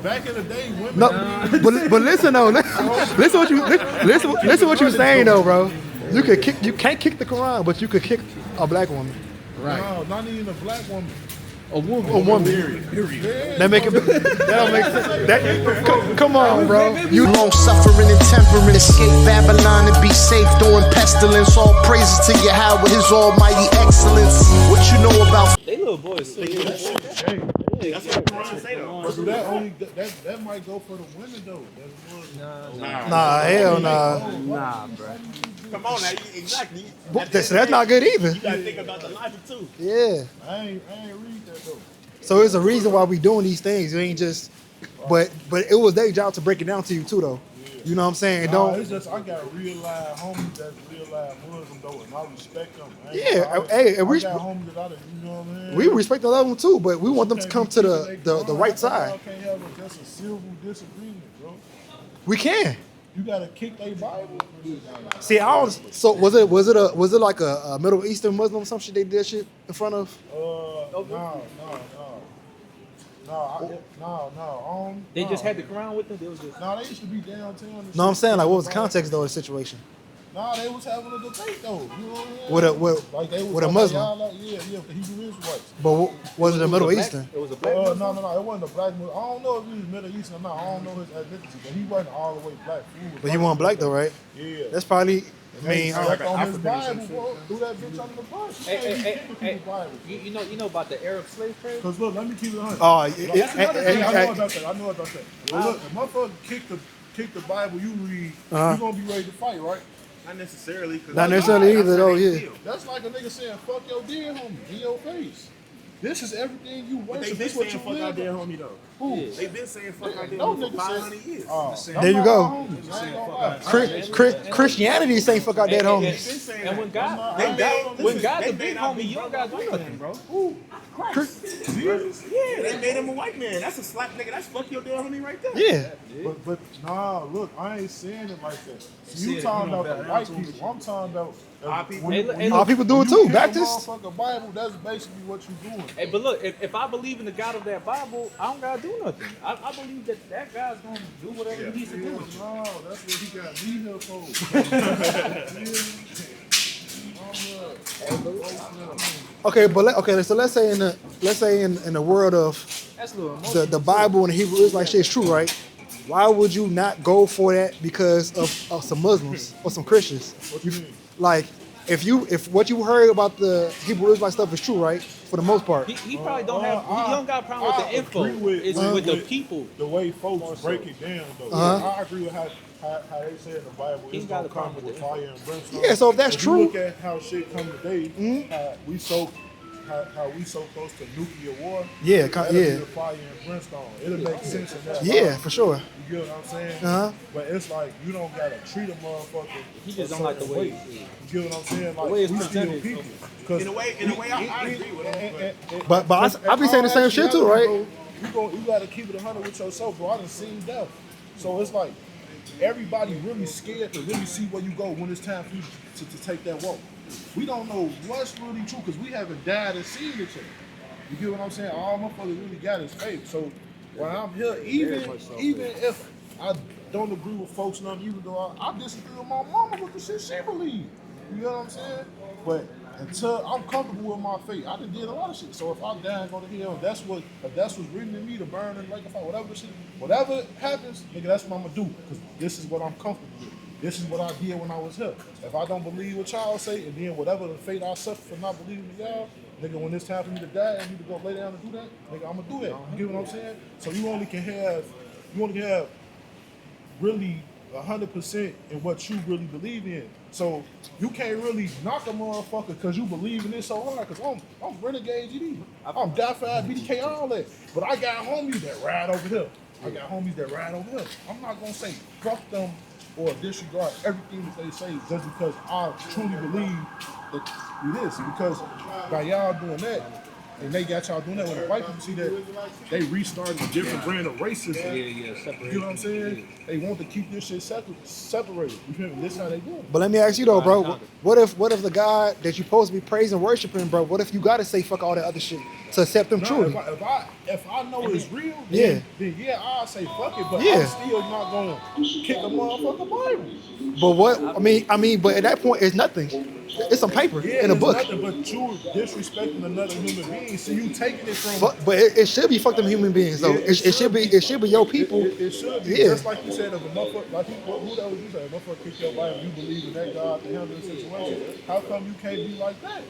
back in the day, women. No, but listen though. Listen what you're saying though, bro. You can't kick the Quran, but you could kick a black woman. Right. No, not even a black woman. A woman. Period. That make it. That don't make sense. Come on, bro. You long suffering and temperament, escape Babylon and be safe during pestilence. All praises to Yahweh, His almighty excellence. What you know about? They little boys. That's what Quran say though. That might go for the women though. Nah, hell nah. Nah, bro. Come on now, exactly. That's not good either. You gotta think about the logic too. Yeah. I ain't read that though. So there's a reason why we doing these things. It ain't just, but it was their job to break it down to you too, though. You know what I'm saying? It's just I got real live homies that's real live Muslim though, and I respect them. We got homies that you know what I mean? We respect all of them too, but we want them to come to the right side. Can't have just a civil disagreement, bro. We can. You gotta kick their Bible. See, I don't. So was it like a Middle Eastern Muslim or some shit they did that shit in front of? No. They just had the Quran with them. They was just. No, they used to be downtown. No, I'm saying like, what was the context though of the situation? Nah, they was having a debate though. You know what I mean? With a Muslim. The Hebrew Israelites. But was it a Middle Eastern? It was a black Muslim? No, it wasn't a black Muslim. I don't know if he was Middle Eastern or not. I don't know his ethnicity, but he wasn't all the way black. But he wasn't black though, right? Yeah. That's probably. I mean, like on his Bible, bro. Do that bitch under the bus. Hey. You know about the Arab slave trade? Because look, let me keep it 100. Oh, I know about that. Well, look, if motherfucker kick the Bible you read, you gonna be ready to fight, right? Not necessarily. Not necessarily either, though. Yeah. That's like a nigga saying, "Fuck your dead homie" in your face. This is everything you worship. They been saying fuck our dead homie though. Who? Yeah. They been saying fuck our dead No homie for nigga 500 years. There you go. Christianity saying fuck out dead homies. And when God the big homie, you don't gotta do nothing, bro. Who? Christ. Jesus. Yeah, they made him a white man. That's a slap nigga. That's fuck your dead homie right there. Yeah. But nah, look, I ain't saying it like that. You talking about the white people. I'm talking about our people do it too. Baptists. Bible, that's basically what you doing. Hey, but look, if I believe in the God of that Bible, I don't gotta do nothing. I believe that God's gonna do whatever he needs to do. No, that's what he got me here for. Okay. So let's say in the world of the Bible and the Hebrew Israelite shit is true, right? Why would you not go for that because of some Muslims or some Christians? Like, if what you heard about the Hebrew Israelite stuff is true, right? For the most part, he probably don't have. He don't got a problem with the info. It's with the people. The way folks break it down, though. I agree with how they say in the Bible. It's gonna come with fire and brimstone. Yeah, so if that's true, look at how shit come today. How we so close to nuclear war. Yeah, fire and brimstone. It'll make sense in that. Yeah, for sure. You get what I'm saying? But it's like you don't gotta treat a motherfucker. He just don't like the way. You get what I'm saying? Like we still people. In a way, I agree with him. But I be saying the same shit too, right? You gotta keep it 100 with yourself, bro. I done seen death, so it's like everybody really scared to really see where you go when it's time for you to take that walk. We don't know what's really true because we haven't died and seen each other. You get what I'm saying? All motherfuckers really got is faith. So when I'm here, even if I don't agree with folks, even though I disagree with my mama with the shit she believes. You know what I'm saying? But until I'm comfortable with my faith, I done did a lot of shit. So if I die and go to hell, if that's what's written in me to burn and like whatever happens, nigga, that's what I'm gonna do. Because this is what I'm comfortable with. This is what I did when I was here. If I don't believe what y'all say, and then whatever the fate I suffer for not believing in y'all, nigga, when it's time for me to die and me to go lay down and do that, nigga, I'm gonna do that. You get what I'm saying? So you only can have really 100% in what you really believe in. So you can't really knock a motherfucker because you believe in it so hard. Because I'm renegade GD. I'm die-fied BDK, all that. But I got homies that ride over here. I'm not gonna say fuck them or disregard everything that they say just because I truly believe that it is. Because by y'all doing that, And they got y'all doing that when the white people see that they restarted a different brand of racism. Separate. You know what I'm saying? They want to keep this shit separated. You feel me? This how they do it. But let me ask you though, bro. What if the God that you're supposed to be praising, worshiping, bro? What if you gotta say fuck all that other shit to accept them truly? If I know it's real, Yeah. then yeah, I'll say fuck it. But Yeah. I'm still not gonna kick a motherfucking Bible. But what I mean, but at that point, it's nothing. It's some paper in a it's book. Nothing but you disrespecting another human being. So you taking it from. But it should be fuck them human beings though. Yeah, it should be your people. It should be. Yeah. Just like you said, if a motherfucker, like who that was you said, a motherfucker kick your Bible, you believe in that God to handle the situation. How come you can't be like that?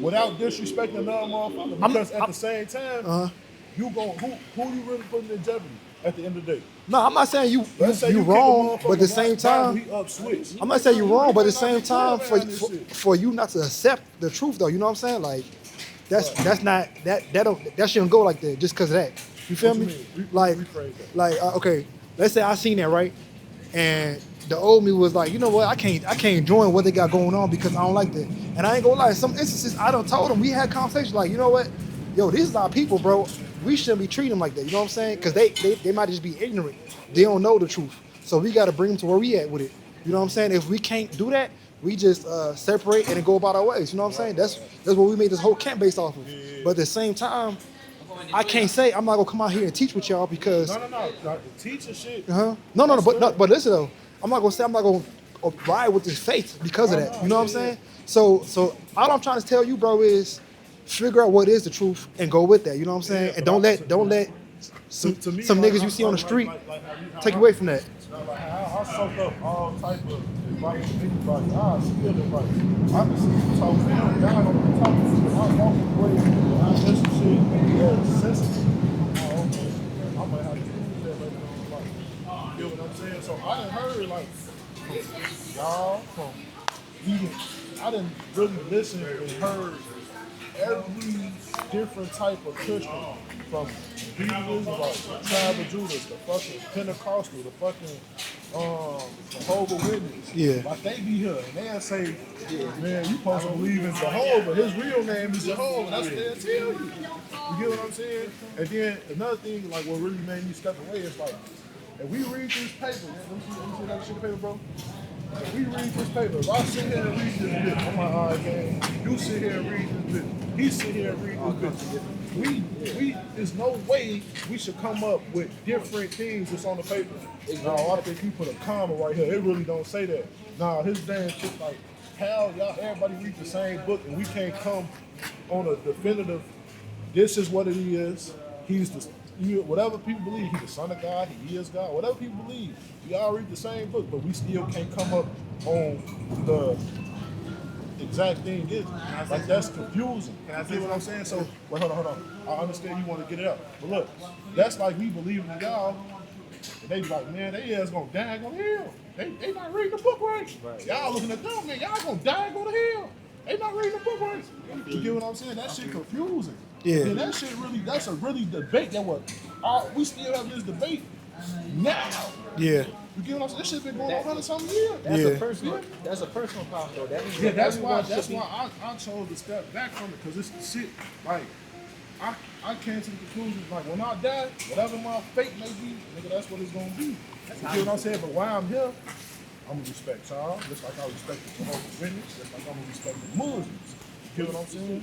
Without disrespecting another motherfucker. Because at the same time, you go who you really putting in jeopardy at the end of the day? No, I'm not saying you Let's say you wrong, kick a but at the motherfucker same right time, Bible, he up switch. I'm not saying you wrong, but at the same time, for for you not to accept the truth though, you know what I'm saying? Like that's not that shouldn't go like that just because of that. You feel What you me? mean? Rephrase that. Like okay, let's say I seen that right, and the old me was like, you know what, I can't join what they got going on because I don't like that. And I ain't gonna lie, some instances I done told them, we had conversations like, you know what, yo, these are our people, bro. We shouldn't be treating them like that. You know what I'm saying? Because they might just be ignorant. They don't know the truth. So we got to bring them to where we at with it. You know what I'm saying? If we can't do that, we just separate and then go about our ways. You know what I'm saying? That's what we made this whole camp based off of. But at the same time, I can't say I'm not gonna come out here and teach with y'all because No. Like the teacher shit. no. But listen though, I'm not gonna ride with this faith because of that. You know what I'm saying? So all I'm trying to tell you, bro, is figure out what is the truth and go with that. You know what I'm saying? And don't let some niggas you see on the street take you away from that. I soak up all type of advice from anybody. I steal advice. I can see you talk to them. God don't be talking to you. I walk away and I listen to shit that's sensitive. Oh, okay. I might have to use that later on in life. You know what I'm saying? So I done heard like from y'all, from even I didn't really listen and heard every different type of Christian, from Hebrews, like the tribe of Judah, the fucking Pentecostal, the fucking Jehovah's Witness. Yeah. Like they be here and they'll say, man, you supposed to believe in Jehovah. His real name is Jehovah. That's what they'll tell you. You get what I'm saying? And then another thing, like what really made me step away is like, if we read this paper, let me see that shit paper, bro. If we read this paper, if I sit here and read this bitch, I'm like, all right, gang, you sit here and read this bitch. He sit here and read this bitch. There's no way we should come up with different things that's on the paper. No, I think you put a comma right here. It really don't say that. Nah, his damn shit like, how y'all, everybody read the same book and we can't come on a definitive, this is what it is. He's the, whatever people believe, he's the son of God, he is God, whatever people believe. We all read the same book, but we still can't come up on the exact thing is. Like that's confusing. Can I see what I'm saying? So, wait, hold on. I understand you want to get it out. But look, that's like we believing in y'all, and they be like, man, they ass gonna die and go to hell. They not reading the book right. Y'all looking at them, man, y'all gonna die and go to hell. They not reading the book right. You get what I'm saying? That shit confusing. Yeah. And that shit really, that's a really debate that we still have this debate now. Yeah. You get what I'm saying? This shit been going on 100-something years. That's a personal problem though. That means Yeah, that's everyone why should be- I chose to step back from it, because it's the shit, like, I came to the conclusion, like, when I die, whatever my fate may be, nigga, that's what it's gonna be. You get what I'm saying? But while I'm here, I'm gonna respect y'all, just like I respect the Jehovah's Witness, just like I'm gonna respect the Muslims. You get what I'm saying?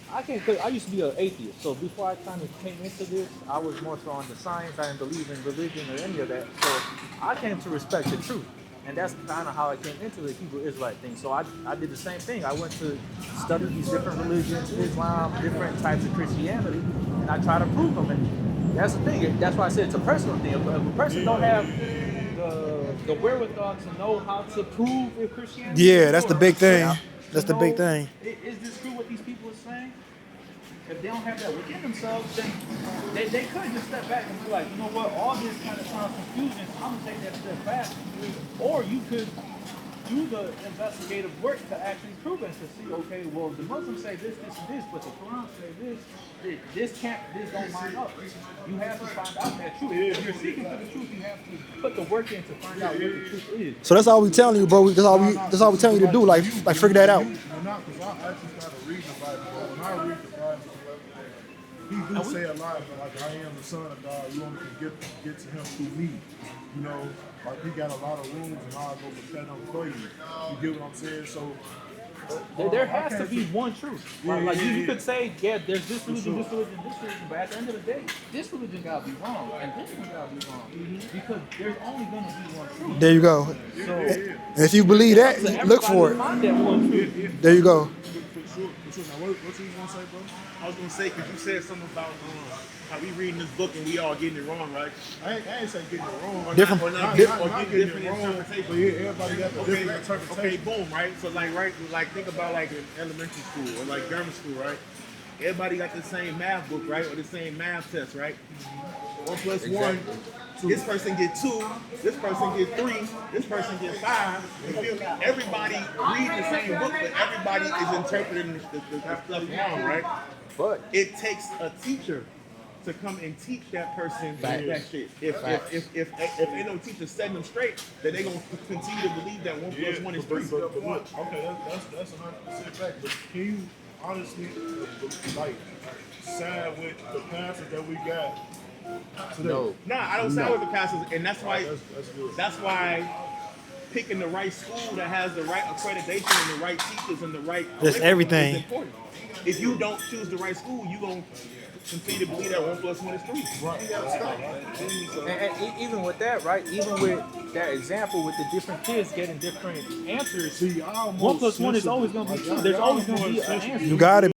I can't. Cause I used to be an atheist, so before I kind of came into this, I was more so on the science. I didn't believe in religion or any of that. So I came to respect the truth, and that's kind of how I came into the Hebrew Israelite thing. So I did the same thing. I went to study these different religions, Islam, different types of Christianity, and I try to prove them. And that's the thing. That's why I said it's a personal thing. If a person don't have the wherewithal to know how to prove if Christianity, Yeah, that's the big thing. Yeah. That's the big thing. Is this true what these people are saying? If they don't have that within themselves, then they could just step back and be like, you know what, all this kind of sounds confusing, I'm going to take that step back. Or you could do the investigative work to actually prove it, to see, okay, well, the Muslims say this, this, and this, but the Quran say this don't line up. You have to find out that truth. If you're seeking for the truth, you have to put the work in to find out what the truth is. So that's all we telling you, bro. That's all we telling you to do. Like figure that out. Well, not because I actually started reading the Bible. But when I read the Bible, He do say a lot, like I am the son of God. You only can get to him through me. You know, like he got a lot of rules, and I'll go prepare them for you. You get what I'm saying? So There has to be one truth. Like you could say, yeah, there's this religion, sure. this religion, this religion, but at the end of the day, this religion gotta be wrong, and this one gotta be wrong, because there's only gonna be one truth. There you go. So And if you believe that, so look for everybody it. find that one truth. There you go. For sure. Now, what you gonna say, bro? I was gonna say, because you said something about how we reading this book and we all getting it wrong, right? I ain't say getting it wrong. Different- Or not, different- or Not getting getting different it wrong, interpretations. but yeah, everybody got the different Okay, interpretation. boom, right? So like think about like in elementary school or like grammar school, right? Everybody got the same math book, right? Or the same math test, right? 1 + 1. This person get 2. This person get 3. This person get 5. You feel me? Everybody reading the same book, but everybody is interpreting the stuff wrong, right? But It takes a teacher to come and teach that person that shit. If ain't no teacher setting them straight, then they gonna continue to believe that 1 + 1 is 3. But look, okay, that's 100% fact. But can you honestly, like, side with the passage that we got today? no, Nah, I don't side with the pastors, and that's why That's good. that's why picking the right school that has the right accreditation and the right teachers and the right That's curriculum everything. is important. If you don't choose the right school, you gonna continue to believe that 1 + 1 is 3. Right. and even with that, right? Even with that example with the different kids getting different answers, See, I almost 1 + 1 is sensible. always gonna be Like, 2. There's y'all always gonna more be an sensible. answer. You got it.